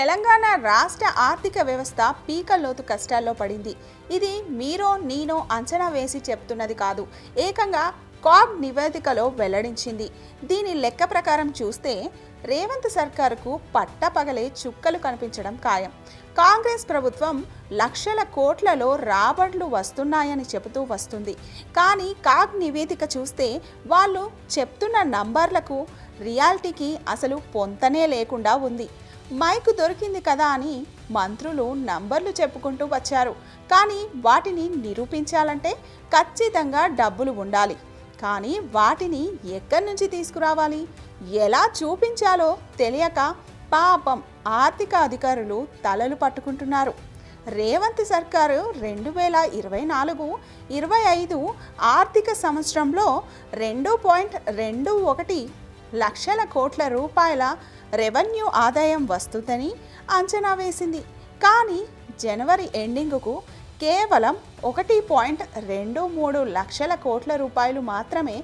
తెలంగాణ రాష్ట్ర ఆర్థిక వ్యవస్థ పీకల్లోతు కష్టాల్లో పడింది. ఇది మీరో నీనో అంచనా వేసి చెప్తున్నది కాదు, ఏకంగా కాగ్ నివేదికలో వెల్లడించింది. దీని లెక్క ప్రకారం చూస్తే రేవంత్ సర్కారుకు పట్టపగలే చుక్కలు కనిపించడం ఖాయం. కాంగ్రెస్ ప్రభుత్వం లక్షల కోట్లలో రాబడులు వస్తున్నాయని చెబుతూ వస్తుంది. కానీ కాగ్ నివేదిక చూస్తే వాళ్ళు చెప్తున్న నంబర్లకు రియాలిటీకి అసలు పొంతనే లేకుండా ఉంది. మైకు దొరికింది కదా అని మంత్రులు నంబర్లు చెప్పుకుంటూ వచ్చారు. కానీ వాటిని నిరూపించాలంటే ఖచ్చితంగా డబ్బులు ఉండాలి. కానీ వాటిని ఎక్కడి నుంచి తీసుకురావాలి, ఎలా చూపించాలో తెలియక పాపం ఆర్థిక అధికారులు తలలు పట్టుకుంటున్నారు. రేవంత్ సర్కారు 2024-25 ఆర్థిక సంవత్సరంలో 2.21 లక్షల కోట్ల రూపాయల రెవెన్యూ ఆదాయం వస్తుందని అంచనా వేసింది. కానీ జనవరి ఎండింగ్కు కేవలం 1.23 లక్షల కోట్ల రూపాయలు మాత్రమే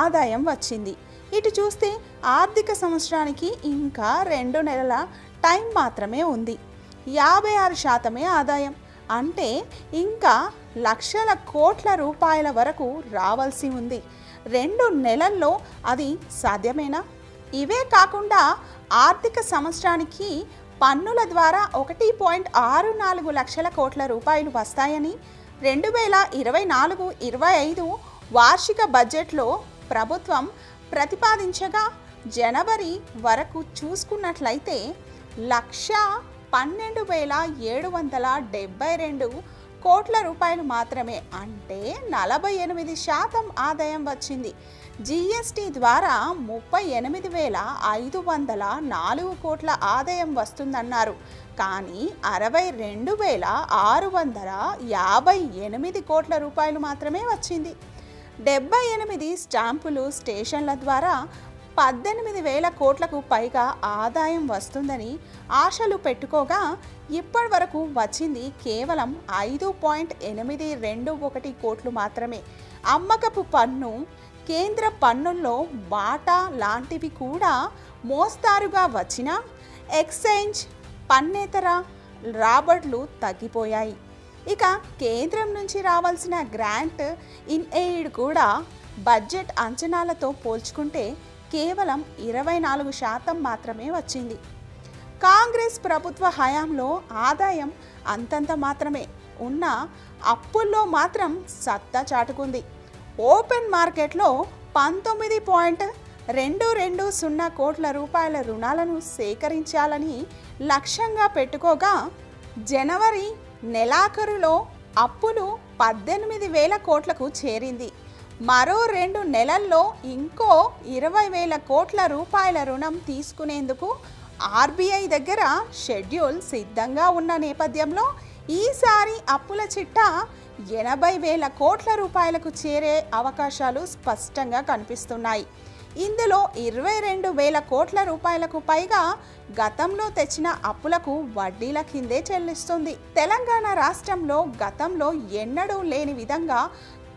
ఆదాయం వచ్చింది. ఇటు చూస్తే ఆర్థిక సంవత్సరానికి ఇంకా 2 నెలల టైం మాత్రమే ఉంది. 56% ఆదాయం అంటే ఇంకా లక్షల కోట్ల రూపాయల వరకు రావాల్సి ఉంది. 2 నెలల్లో అది సాధ్యమేనా? ఇవే కాకుండా ఆర్థిక సంవత్సరానికి పన్నుల ద్వారా 1.64 లక్షల కోట్ల రూపాయలు వస్తాయని 2024-25 వార్షిక బడ్జెట్లో ప్రభుత్వం ప్రతిపాదించగా, జనవరి వరకు చూసుకున్నట్లయితే 112,772 కోట్ల రూపాయలు మాత్రమే, అంటే 48% ఆదాయం వచ్చింది. జీఎస్టీ ద్వారా 38,504 కోట్ల ఆదాయం వస్తుందన్నారు. కానీ 62,658 కోట్ల రూపాయలు మాత్రమే వచ్చింది. 78 స్టాంపులు స్టేషన్ల ద్వారా 18,000 కోట్లకు పైగా ఆదాయం వస్తుందని ఆశలు పెట్టుకోగా, ఇప్పటి వరకు వచ్చింది కేవలం 5.821 కోట్లు మాత్రమే. అమ్మకపు పన్ను, కేంద్ర పన్నుల్లో వాటా లాంటివి కూడా మోస్తారుగా వచ్చినా ఎక్సైజ్ పన్నేతర రాబడులు తగ్గిపోయాయి. ఇక కేంద్రం నుంచి రావాల్సిన గ్రాంట్ ఇన్ ఎయిడ్ కూడా బడ్జెట్ అంచనాలతో పోల్చుకుంటే కేవలం 24% మాత్రమే వచ్చింది. కాంగ్రెస్ ప్రభుత్వ హయాంలో ఆదాయం అంతంత మాత్రమే ఉన్న అప్పుల్లో మాత్రం సత్తా చాటుకుంది. ఓపెన్ మార్కెట్లో 19.220 కోట్ల రూపాయల రుణాలను సేకరించాలని లక్ష్యంగా పెట్టుకోగా, జనవరి నెలాఖరులో అప్పులు 18,000 కోట్లకు చేరింది. మరో 2 నెలల్లో ఇంకో 20,000 కోట్ల రూపాయల రుణం తీసుకునేందుకు ఆర్బీఐ దగ్గర షెడ్యూల్ సిద్ధంగా ఉన్న నేపథ్యంలో ఈసారి అప్పుల చిట్టా 80,000 కోట్ల రూపాయలకు చేరే అవకాశాలు స్పష్టంగా కనిపిస్తున్నాయి. ఇందులో 22,000 కోట్ల రూపాయలకు పైగా గతంలో తెచ్చిన అప్పులకు వడ్డీల కిందే చెల్లిస్తుంది. తెలంగాణ రాష్ట్రంలో గతంలో ఎన్నడూ లేని విధంగా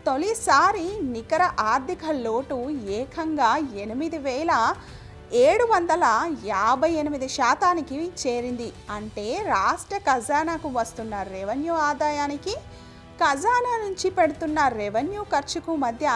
తొలిసారి నికర ఆర్థిక లోటు ఏకంగా 8,758% చేరింది. అంటే రాష్ట్ర ఖజానాకు వస్తున్న రెవెన్యూ ఆదాయానికి, ఖజానా నుంచి పెడుతున్న రెవెన్యూ ఖర్చుకు మధ్య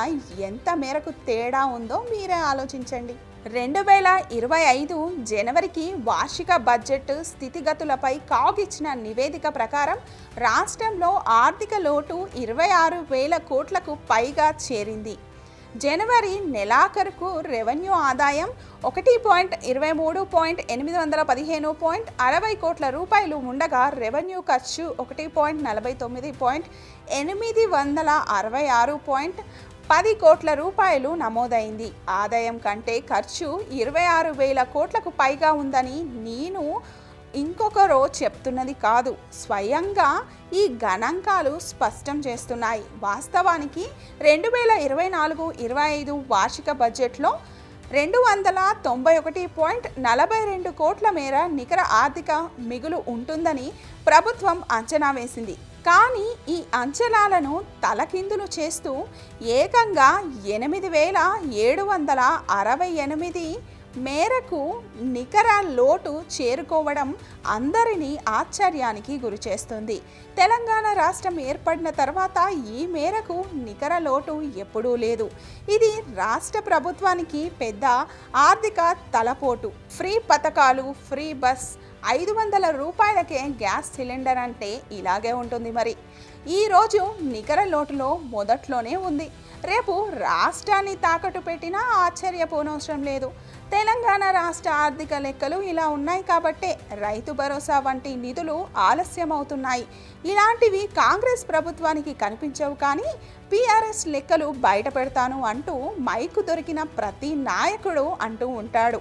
ఎంత మేరకు తేడా ఉందో మీరే ఆలోచించండి. 2025 జనవరికి వార్షిక బడ్జెట్ స్థితిగతులపై కాగ్ ఇచ్చిన నివేదిక ప్రకారం రాష్ట్రంలో ఆర్థిక లోటు 26,000 కోట్లకు పైగా చేరింది. జనవరి నెలాఖరుకు రెవెన్యూ ఆదాయం 1.23.815.60 కోట్ల రూపాయలు ఉండగా, రెవెన్యూ ఖర్చు 1.49.866.10 కోట్ల రూపాయలు నమోదైంది. ఆదాయం కంటే ఖర్చు 26,000 కోట్లకు పైగా ఉందని నేను ఇంకొకరో చెప్తున్నది కాదు, స్వయంగా ఈ గణాంకాలు స్పష్టం చేస్తున్నాయి. వాస్తవానికి 2024-25 వార్షిక బడ్జెట్లో 291.42 కోట్ల మేర నికర ఆర్థిక మిగులు ఉంటుందని ప్రభుత్వం అంచనా వేసింది. కానీ ఈ అంచనాలను తలకిందులు చేస్తూ ఏకంగా 8,768 మేరకు నికర లోటు చేరుకోవడం అందరినీ ఆశ్చర్యానికి గురిచేస్తుంది. తెలంగాణ రాష్ట్రం ఏర్పడిన తర్వాత ఈ మేరకు నికర లోటు ఎప్పుడూ లేదు. ఇది రాష్ట్ర ప్రభుత్వానికి పెద్ద ఆర్థిక తలపోటు. ఫ్రీ పథకాలు, ఫ్రీ బస్, 500 రూపాయలకే గ్యాస్ సిలిండర్ అంటే ఇలాగే ఉంటుంది. మరి ఈరోజు నికర లోటులో మొదట్లోనే ఉంది. రేపు రాష్ట్రాన్ని తాకట్టు పెట్టినా ఆశ్చర్యపోనవసరం లేదు. తెలంగాణ రాష్ట్ర ఆర్థిక లెక్కలు ఇలా ఉన్నాయి కాబట్టే రైతు భరోసా వంటి నిధులు ఆలస్యం అవుతున్నాయి. ఇలాంటివి కాంగ్రెస్ ప్రభుత్వానికి కనిపించవు. కానీ PRS లెక్కలు బయట పెడతాను అంటూ మైకు దొరికిన ప్రతి నాయకుడు అంటూ ఉంటాడు.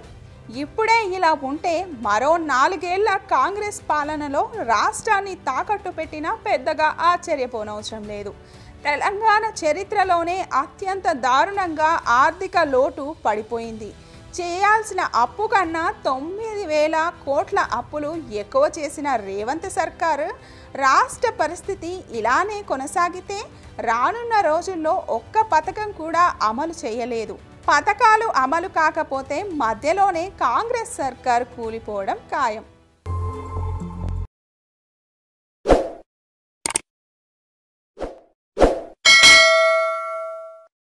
ఇప్పుడే ఇలా ఉంటే మరో 4 ఏళ్ల కాంగ్రెస్ పాలనలో రాష్ట్రాన్ని తాకట్టు పెట్టినా పెద్దగా ఆశ్చర్యపోనవసరం లేదు. తెలంగాణ చరిత్రలోనే అత్యంత దారుణంగా ఆర్థిక లోటు పడిపోయింది. చేయాల్సిన అప్పు కన్నా 9,000 కోట్ల అప్పులు ఎక్కువ చేసిన రేవంత్ సర్కారు రాష్ట్ర పరిస్థితి ఇలానే కొనసాగితే రానున్న రోజుల్లో ఒక్క పథకం కూడా అమలు చేయలేదు. పథకాలు అమలు కాకపోతే మధ్యలోనే కాంగ్రెస్ సర్కారు కూలిపోవడం ఖాయం.